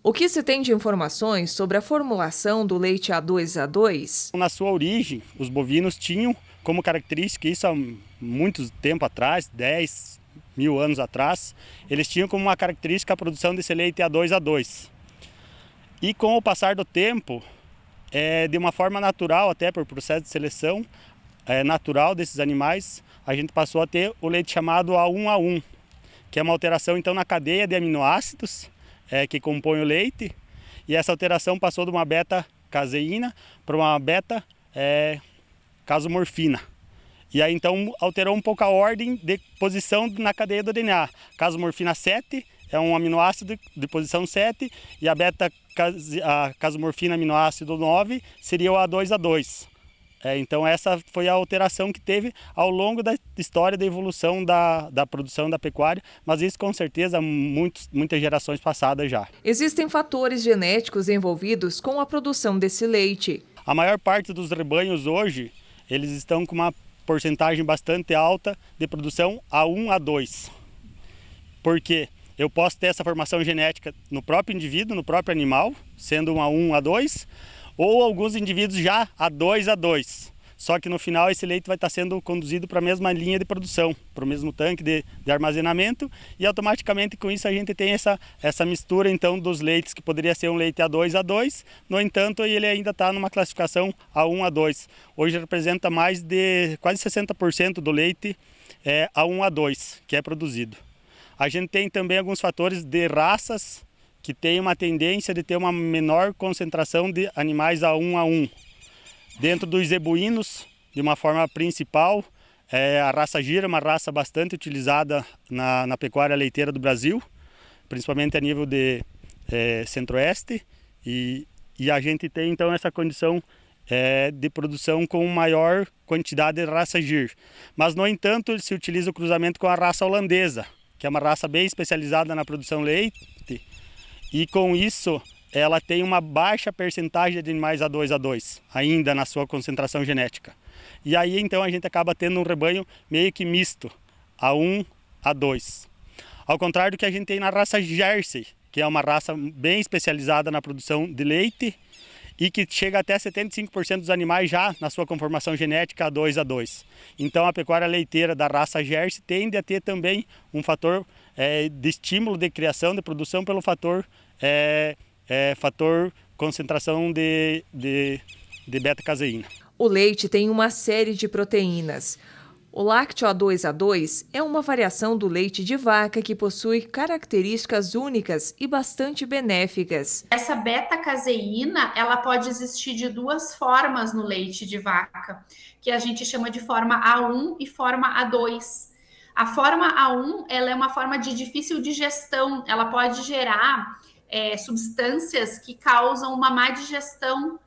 O que se tem de informações sobre a formulação do leite A2A2? Na sua origem, os bovinos tinham como característica, isso há muito tempo atrás, 10 mil anos atrás, eles tinham como uma característica a produção desse leite A2A2. E com o passar do tempo, de uma forma natural, até por processo de seleção natural desses animais, a gente passou a ter o leite chamado A1A1, que é uma alteração então na cadeia de aminoácidos que compõe o leite, e essa alteração passou de uma beta-caseína para uma beta-casomorfina. E aí então alterou um pouco a ordem de posição na cadeia do DNA. Casomorfina 7 é um aminoácido de posição 7 e a beta-casomorfina aminoácido 9 seria o A2A2. Então essa foi a alteração que teve ao longo da história da evolução da produção da pecuária, mas isso com certeza muitas gerações passadas já. Existem fatores genéticos envolvidos com a produção desse leite. A maior parte dos rebanhos hoje, eles estão com uma porcentagem bastante alta de produção A1A2. Por quê? Eu posso ter essa formação genética no próprio indivíduo, no próprio animal, sendo um A1A2, ou alguns indivíduos já A2A2. Só que no final esse leite vai estar sendo conduzido para a mesma linha de produção, para o mesmo tanque de armazenamento, e automaticamente com isso a gente tem essa mistura então dos leites, que poderia ser um leite A2A2, no entanto ele ainda está numa classificação A1A2. Hoje representa mais de quase 60% do leite A1A2 que é produzido. A gente tem também alguns fatores de raças que têm uma tendência de ter uma menor concentração de animais A1A1. Dentro dos zebuínos, de uma forma principal, a raça Gira é uma raça bastante utilizada na pecuária leiteira do Brasil, principalmente a nível de centro-oeste, e a gente tem então essa condição de produção com maior quantidade de raça Gir. Mas, no entanto, se utiliza o cruzamento com a raça holandesa, que é uma raça bem especializada na produção leite, e com isso ela tem uma baixa percentagem de animais A2A2, ainda na sua concentração genética. E aí então a gente acaba tendo um rebanho meio que misto, A1, A2. Ao contrário do que a gente tem na raça Jersey, que é uma raça bem especializada na produção de leite e que chega até 75% dos animais já na sua conformação genética A2A2. Então a pecuária leiteira da raça Jersey tende a ter também um fator de estímulo de criação, de produção pelo fator concentração de beta-caseína. O leite tem uma série de proteínas. O lácteo A2A2 é uma variação do leite de vaca que possui características únicas e bastante benéficas. Essa beta-caseína, ela pode existir de duas formas no leite de vaca, que a gente chama de forma A1 e forma A2. A forma A1, ela é uma forma de difícil digestão, ela pode gerar substâncias que causam uma má digestão,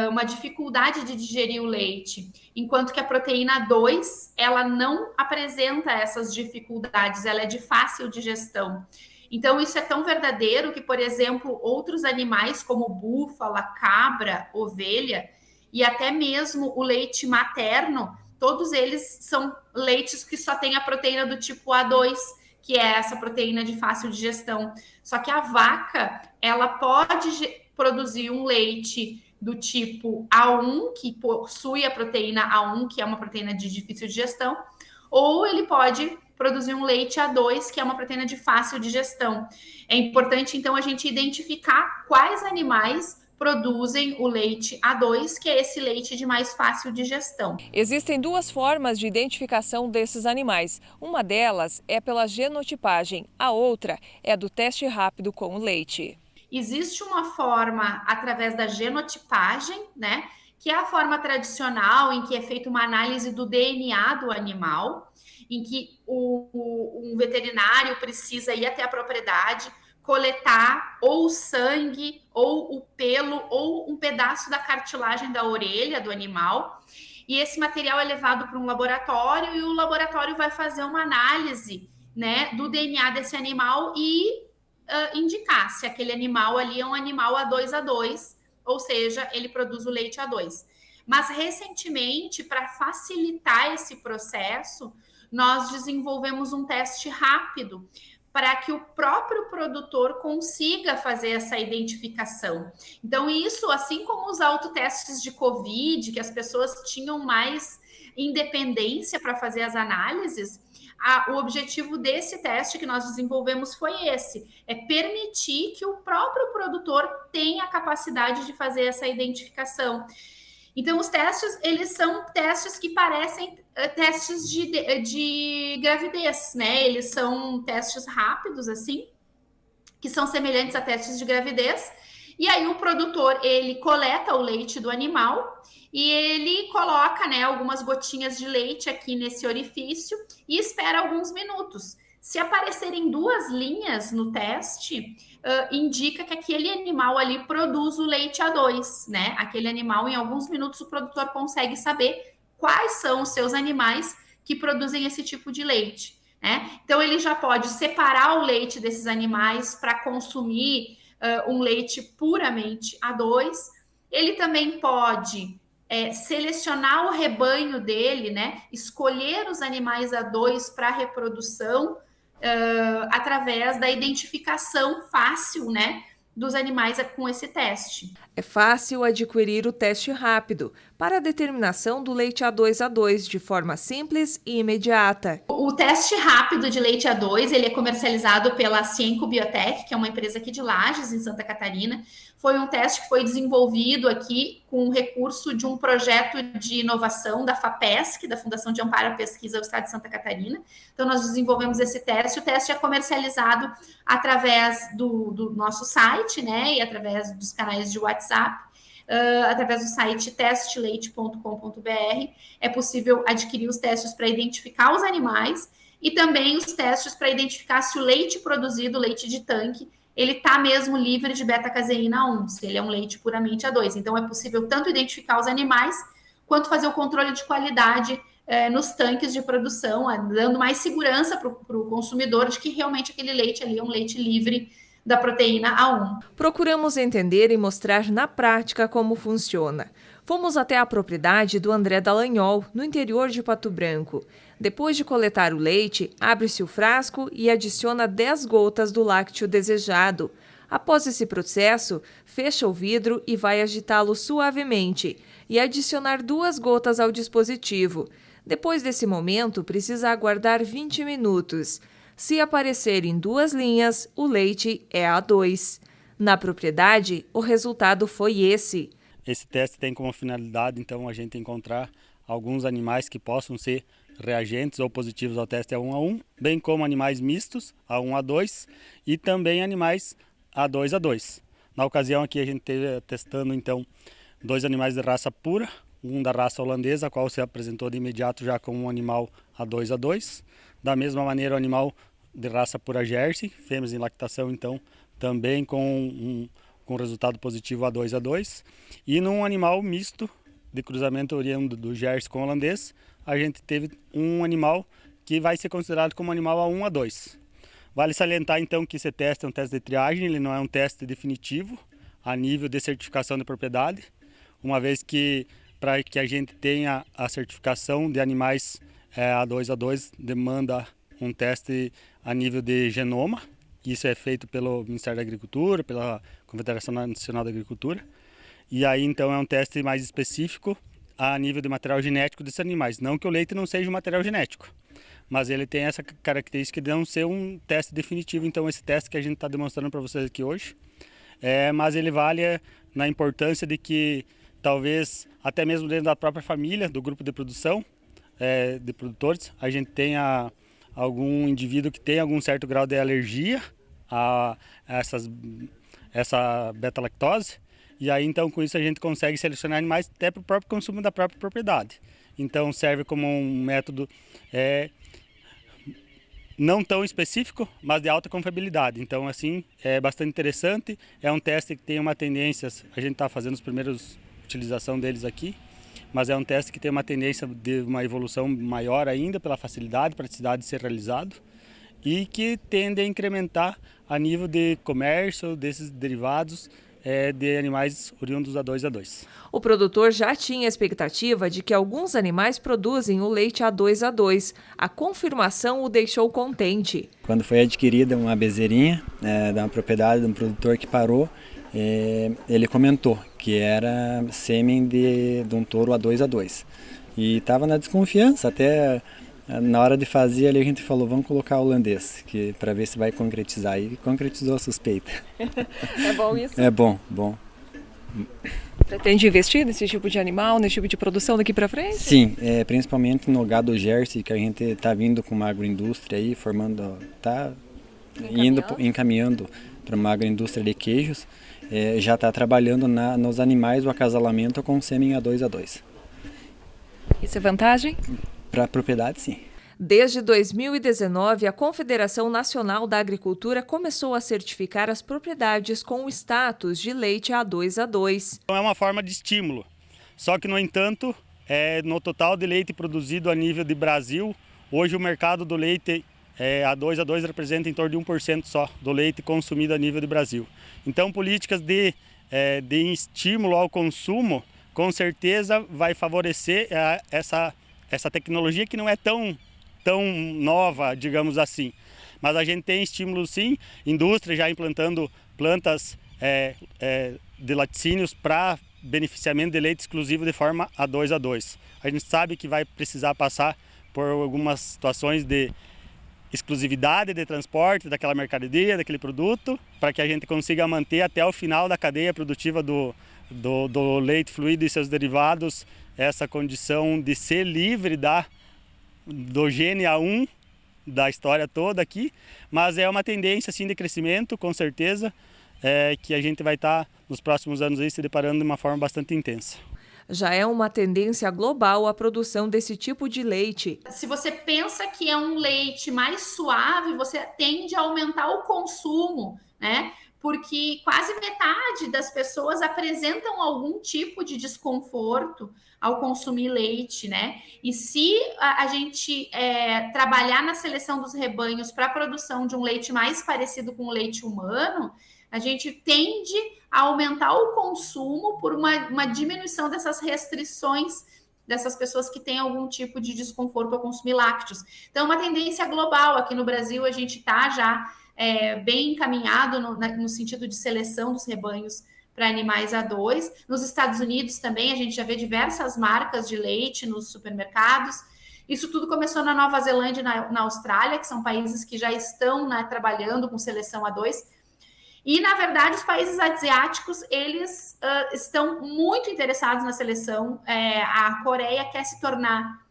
uma dificuldade de digerir o leite, enquanto que a proteína 2, ela não apresenta essas dificuldades, ela é de fácil digestão. Então, isso é tão verdadeiro que, por exemplo, outros animais como búfala, cabra, ovelha e até mesmo o leite materno, todos eles são leites que só têm a proteína do tipo A2, que é essa proteína de fácil digestão. Só que a vaca, ela pode produzir um leite do tipo A1, que possui a proteína A1, que é uma proteína de difícil digestão, ou ele pode produzir um leite A2, que é uma proteína de fácil digestão. É importante, então, a gente identificar quais animais produzem o leite A2, que é esse leite de mais fácil digestão. Existem duas formas de identificação desses animais. Uma delas é pela genotipagem, a outra é do teste rápido com o leite. Existe uma forma através da genotipagem, né? Que é a forma tradicional em que é feita uma análise do DNA do animal, em que um veterinário precisa ir até a propriedade, coletar ou o sangue, ou o pelo, ou um pedaço da cartilagem da orelha do animal. E esse material é levado para um laboratório e o laboratório vai fazer uma análise, né, do DNA desse animal e indicar se aquele animal ali é um animal A2A2, ou seja, ele produz o leite A2. Mas recentemente, para facilitar esse processo, nós desenvolvemos um teste rápido para que o próprio produtor consiga fazer essa identificação. Então, isso, assim como os autotestes de Covid, que as pessoas tinham mais independência para fazer as análises, o objetivo desse teste que nós desenvolvemos foi esse: é permitir que o próprio produtor tenha a capacidade de fazer essa identificação. Então, os testes, eles são testes que parecem testes de gravidez, né? Eles são testes rápidos, assim, que são semelhantes a testes de gravidez. E aí o produtor, ele coleta o leite do animal e ele coloca, né, algumas gotinhas de leite aqui nesse orifício e espera alguns minutos. Se aparecerem 2 linhas no teste, indica que aquele animal ali produz o leite A2, né? Aquele animal, em alguns minutos, o produtor consegue saber quais são os seus animais que produzem esse tipo de leite, né? Então, ele já pode separar o leite desses animais para consumir um leite puramente A2. Ele também pode selecionar o rebanho dele, né? Escolher os animais A2 para reprodução, através da identificação fácil, né, dos animais com esse teste. É fácil adquirir o teste rápido para a determinação do leite A2 de forma simples e imediata. O teste rápido de leite A2, ele é comercializado pela Cienco Biotech, que é uma empresa aqui de Lages, em Santa Catarina. Foi um teste que foi desenvolvido aqui com recurso de um projeto de inovação da FAPESC, da Fundação de Amparo à Pesquisa do Estado de Santa Catarina. Então, nós desenvolvemos esse teste. O teste é comercializado através do nosso site, né, e através dos canais de WhatsApp. Através do site testeleite.com.br é possível adquirir os testes para identificar os animais e também os testes para identificar se o leite produzido, leite de tanque, ele está mesmo livre de beta-caseína 1, se ele é um leite puramente A2. Então, é possível tanto identificar os animais, quanto fazer o controle de qualidade nos tanques de produção, dando mais segurança para o consumidor de que realmente aquele leite ali é um leite livre da proteína A1. Procuramos entender e mostrar na prática como funciona. Fomos até a propriedade do André Dallagnol, no interior de Pato Branco. Depois de coletar o leite, abre-se o frasco e adiciona 10 gotas do lácteo desejado. Após esse processo, fecha o vidro e vai agitá-lo suavemente e adicionar 2 gotas ao dispositivo. Depois desse momento, precisa aguardar 20 minutos. Se aparecerem 2 linhas, o leite é A2. Na propriedade, o resultado foi esse. Esse teste tem como finalidade, então, a gente encontrar alguns animais que possam ser reagentes ou positivos ao teste A1, bem como animais mistos, A1, A2, e também animais A2. Na ocasião aqui a gente esteve testando, então, 2 animais de raça pura, um da raça holandesa, a qual se apresentou de imediato já como um animal A2. Da mesma maneira, o animal de raça pura Jersey, fêmeas em lactação, então, também com resultado positivo A2. E num animal misto, de cruzamento oriundo do Jersey com holandês, a gente teve um animal que vai ser considerado como animal A1, A2. Vale salientar, então, que esse teste é um teste de triagem, ele não é um teste definitivo a nível de certificação de propriedade, uma vez que, para que a gente tenha a certificação de animais A2 demanda um teste a nível de genoma. Isso é feito pelo Ministério da Agricultura, pela Confederação Nacional da Agricultura. E aí, então, é um teste mais específico a nível de material genético desses animais. Não que o leite não seja um material genético, mas ele tem essa característica de não ser um teste definitivo. Então, esse teste que a gente está demonstrando para vocês aqui hoje, mas ele vale na importância de que, talvez, até mesmo dentro da própria família, do grupo de produção, de produtores, a gente tenha algum indivíduo que tem algum certo grau de alergia a essa beta-lactose, e aí então com isso a gente consegue selecionar animais até para o próprio consumo da própria propriedade. Então serve como um método não tão específico, mas de alta confiabilidade. Então assim, é bastante interessante, é um teste que tem uma tendência, a gente está fazendo os primeiros utilização deles aqui, mas é um teste que tem uma tendência de uma evolução maior ainda pela facilidade, praticidade de ser realizado e que tende a incrementar a nível de comércio desses derivados de animais oriundos A2A2. O produtor já tinha expectativa de que alguns animais produzem o leite A2A2. A confirmação o deixou contente. Quando foi adquirida uma bezerrinha de uma propriedade de um produtor que parou, ele comentou que era sêmen de um touro A2A2. E estava na desconfiança, até na hora de fazer ali a gente falou, vamos colocar holandês, para ver se vai concretizar. E concretizou a suspeita. É bom isso? É bom, bom. Pretende investir nesse tipo de animal, nesse tipo de produção daqui para frente? Sim, principalmente no gado Jersey, que a gente está vindo com uma agroindústria aí, está encaminhando para uma agroindústria de queijos, já está trabalhando nos animais o acasalamento com sêmen A2A2. Isso é vantagem? Para a propriedade, sim. Desde 2019, a Confederação Nacional da Agricultura começou a certificar as propriedades com o status de leite A2A2. Então é uma forma de estímulo, só que, no entanto, no total de leite produzido a nível de Brasil, hoje o mercado do leite A2A2 representa em torno de 1% só do leite consumido a nível de Brasil. Então, políticas de estímulo ao consumo, com certeza vai favorecer essa tecnologia que não é tão nova, digamos assim. Mas a gente tem estímulo sim, indústria já implantando plantas de laticínios para beneficiamento de leite exclusivo de forma A2A2. A gente sabe que vai precisar passar por algumas situações de exclusividade de transporte daquela mercadoria, daquele produto, para que a gente consiga manter até o final da cadeia produtiva do leite fluido e seus derivados essa condição de ser livre do gene A1 da história toda aqui, mas é uma tendência assim, de crescimento, com certeza, que a gente vai estar nos próximos anos aí, se deparando de uma forma bastante intensa. Já é uma tendência global a produção desse tipo de leite. Se você pensa que é um leite mais suave, você tende a aumentar o consumo, né? Porque quase metade das pessoas apresentam algum tipo de desconforto ao consumir leite, né? E se a gente trabalhar na seleção dos rebanhos para a produção de um leite mais parecido com o leite humano, a gente tende a aumentar o consumo por uma diminuição dessas restrições dessas pessoas que têm algum tipo de desconforto ao consumir lácteos. Então, é uma tendência global. Aqui no Brasil, a gente está já bem encaminhado no sentido de seleção dos rebanhos para animais A2. Nos Estados Unidos também, a gente já vê diversas marcas de leite nos supermercados. Isso tudo começou na Nova Zelândia e na Austrália, que são países que já estão trabalhando com seleção A2. E, na verdade, os países asiáticos, eles estão muito interessados na seleção. A Coreia quer se tornar,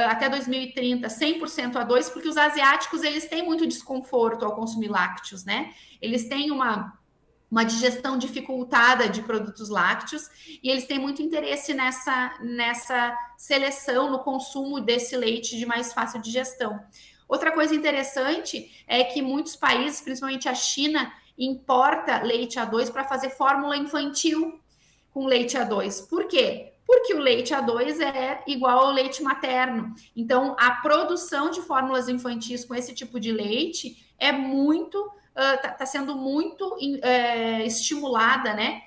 até 2030, 100% A2, porque os asiáticos, eles têm muito desconforto ao consumir lácteos, né? Eles têm uma digestão dificultada de produtos lácteos e eles têm muito interesse nessa seleção, no consumo desse leite de mais fácil digestão. Outra coisa interessante é que muitos países, principalmente a China, importa leite A2 para fazer fórmula infantil com leite A2. Por quê? Porque o leite A2 é igual ao leite materno. Então, a produção de fórmulas infantis com esse tipo de leite é muito, está sendo muito estimulada, né?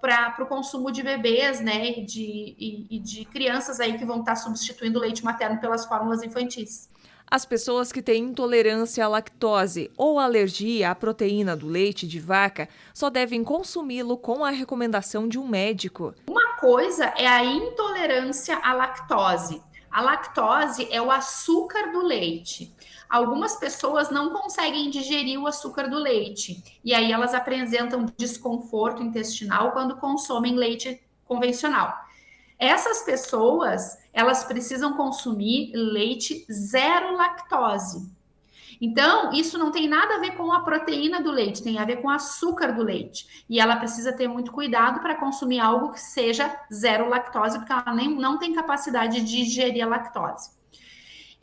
Para o consumo de bebês, né? E de crianças aí que vão estar substituindo o leite materno pelas fórmulas infantis. As pessoas que têm intolerância à lactose ou alergia à proteína do leite de vaca só devem consumi-lo com a recomendação de um médico. Uma coisa é a intolerância à lactose. A lactose é o açúcar do leite. Algumas pessoas não conseguem digerir o açúcar do leite e aí elas apresentam desconforto intestinal quando consomem leite convencional. Essas pessoas, elas precisam consumir leite zero lactose. Então, isso não tem nada a ver com a proteína do leite, tem a ver com o açúcar do leite. E ela precisa ter muito cuidado para consumir algo que seja zero lactose, porque ela não tem capacidade de digerir a lactose.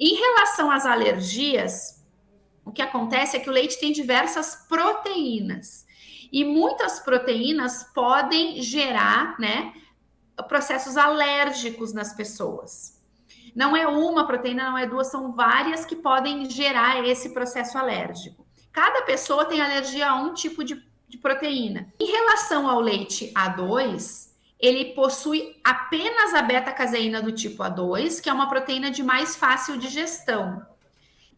Em relação às alergias, o que acontece é que o leite tem diversas proteínas. E muitas proteínas podem gerar, né, processos alérgicos nas pessoas. Não é uma proteína, não é duas, são várias que podem gerar esse processo alérgico. Cada pessoa tem alergia a um tipo de de proteína. Em relação ao leite A2, ele possui apenas a beta-caseína do tipo A2, que é uma proteína de mais fácil digestão.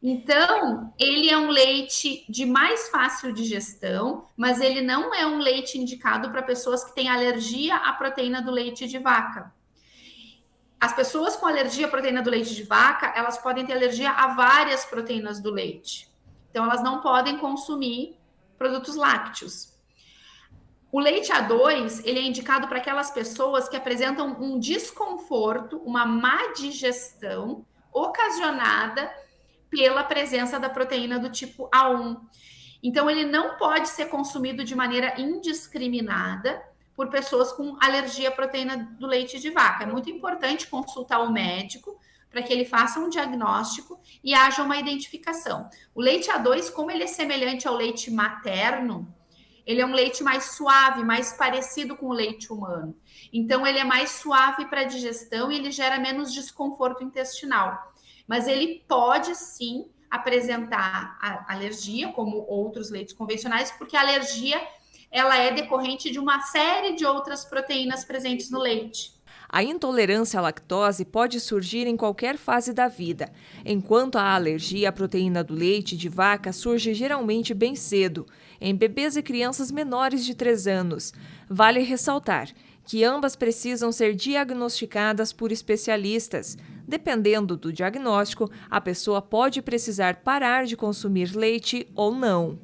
Então, ele é um leite de mais fácil digestão, mas ele não é um leite indicado para pessoas que têm alergia à proteína do leite de vaca. As pessoas com alergia à proteína do leite de vaca, elas podem ter alergia a várias proteínas do leite. Então, elas não podem consumir produtos lácteos. O leite A2, ele é indicado para aquelas pessoas que apresentam um desconforto, uma má digestão ocasionada pela presença da proteína do tipo A1. Então, ele não pode ser consumido de maneira indiscriminada por pessoas com alergia à proteína do leite de vaca. É muito importante consultar o médico para que ele faça um diagnóstico e haja uma identificação. O leite A2, como ele é semelhante ao leite materno, ele é um leite mais suave, mais parecido com o leite humano. Então, ele é mais suave para a digestão e ele gera menos desconforto intestinal. Mas ele pode, sim, apresentar alergia, como outros leites convencionais, porque a alergia ela é decorrente de uma série de outras proteínas presentes no leite. A intolerância à lactose pode surgir em qualquer fase da vida, enquanto a alergia à proteína do leite de vaca surge geralmente bem cedo, em bebês e crianças menores de 3 anos. Vale ressaltar que ambas precisam ser diagnosticadas por especialistas. Dependendo do diagnóstico, a pessoa pode precisar parar de consumir leite ou não.